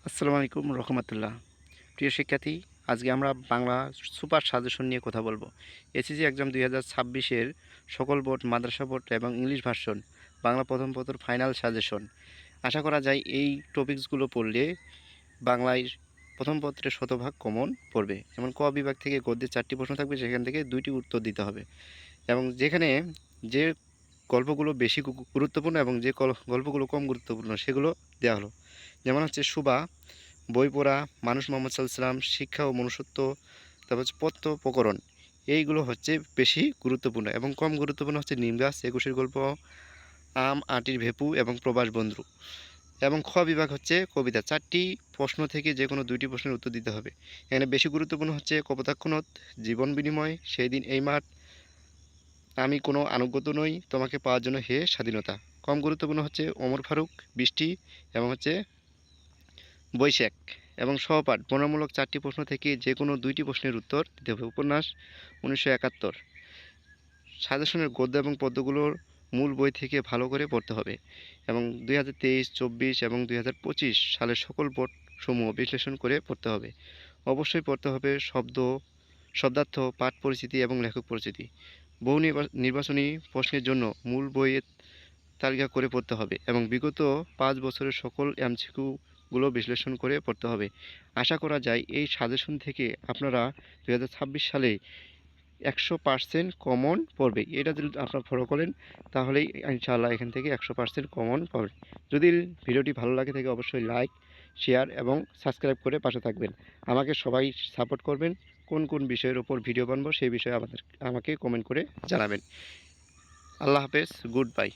আসসালামু আলাইকুম রহমতুল্লাহ। প্রিয় শিক্ষার্থী, আজকে আমরা বাংলা সুপার সাজেশন নিয়ে কথা বলবো। এসএসসি এক্সাম 2026-এর সকল বোর্ড, মাদ্রাসা বোর্ড এবং ইংলিশ ভার্সন বাংলা প্রথম পত্র ফাইনাল সাজেশন। আশা করা যায় এই টপিকসগুলো পড়লে বাংলায় প্রথম পত্রের শতভাগ কমন পড়বে। যেমন ক বিভাগ থেকে গদ্যের 4টি প্রশ্ন থাকবে, সেখান থেকে 2টি উত্তর দিতে হবে। এবং যেখানে যে গল্পগুলো বেশি গুরুত্বপূর্ণ এবং যে গল্পগুলো কম গুরুত্বপূর্ণ সেগুলো দেওয়া হলো। যেমন হচ্ছে সুবা, বই পড়া, মানুষ মোহাম্মদ সাল্লাল্লাহু আলাইহি সাল্লাম, শিক্ষা ও মনুষ্যত্ব, তারপর হচ্ছে পত্র প্রকরণ। এইগুলো হচ্ছে বেশি গুরুত্বপূর্ণ এবং কম গুরুত্বপূর্ণ হচ্ছে নিমগাছ, একুশের গল্প, আম, আটির ভেপু এবং প্রবাস বন্ধু। এবং খ বিভাগ হচ্ছে কবিতা, 4টি প্রশ্ন থেকে যে কোনো 2টি প্রশ্নের উত্তর দিতে হবে। এখানে বেশি গুরুত্বপূর্ণ হচ্ছে কপোতাক্ষনদ, জীবন বিনিময়, সেই দিন এই মাঠ, আমি কোনো আনুগত্য নই, তোমাকে পাওয়ার জন্য হে স্বাধীনতা। কম গুরুত্বপূর্ণ হচ্ছে ওমর ফারুক, বৃষ্টি এবং হচ্ছে বৈশাখ। এবং সহপাঠ বর্ণনামূলক 4টি প্রশ্ন থেকে যে কোনো 2টি প্রশ্নের উত্তর দিতে হবে। উপন্যাস 1971। সাজেশনের গদ্য এবং পদ্যগুলোর মূল বই থেকে ভালো করে পড়তে হবে। এবং 2023, 24 এবং 2025 সালের সকল বোর্ডসমূহ বিশ্লেষণ করে পড়তে হবে। অবশ্যই পড়তে হবে শব্দার্থ, পাঠ পরিচিতি এবং লেখক পরিচিতি। বহু নির্বাচনী প্রশ্নের জন্য মূল বইয়ের তালিকা করে পড়তে হবে এবং বিগত 5 বছরের সকল এমসিকিউগুলো বিশ্লেষণ করে পড়তে হবে। আশা করা যায় এই সাজেশন থেকে আপনারা 2026 সালে 100% কমন পড়বে। এটা যদি আপনারা ফলো করেন তাহলেই ইনশাআল্লাহ এখান থেকে 100% কমন পাবেন। যদি ভিডিওটি ভালো লাগে থাকে অবশ্যই লাইক, শেয়ার এবং সাবস্ক্রাইব করে পাশে থাকবেন। আমাকে সবাই সাপোর্ট করবেন। কোন কোন বিষয়ের উপর ভিডিও বানাবো সেই বিষয়ে আমাকে কমেন্ট করে জানাবেন। আল্লাহ হাফেজ, গুড বাই।